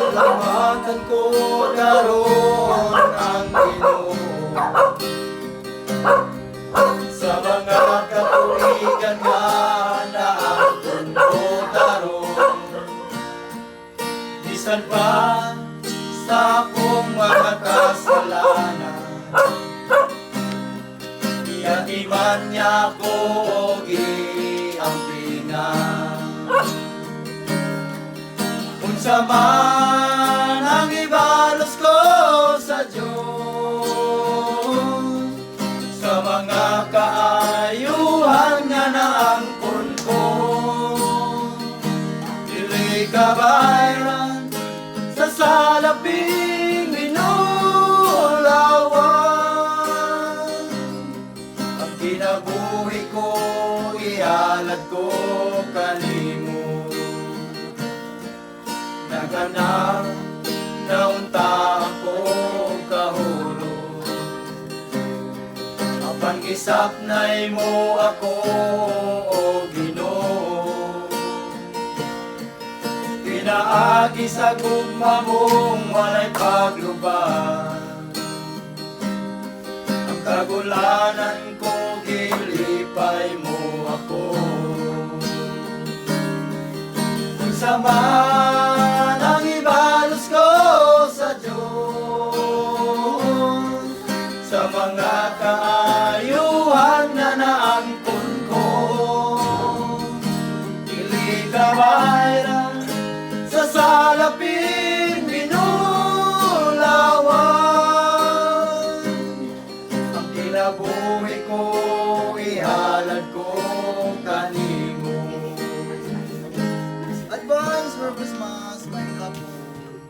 Salamatan ko daron ang Ginoo sa mga katuigan nga naangkon ko daron. Bisan pa sa akong mga kasalanan, iatiman niya ko og giampingan. Unsa man ang ibalos ko sa Diyos, sa mga kaayuhan nga naangkon ko, dili kabayaran sa salaping binulawan. Ang kinabuhi ko ihalad ko kanimo, naganak naunta ako kahulog. Apan gisapnay mo ako o Ginoo, pinaagi sa gugma mong walay paglubad. Ang kagulanan ko gilipay mo ako. Kung sama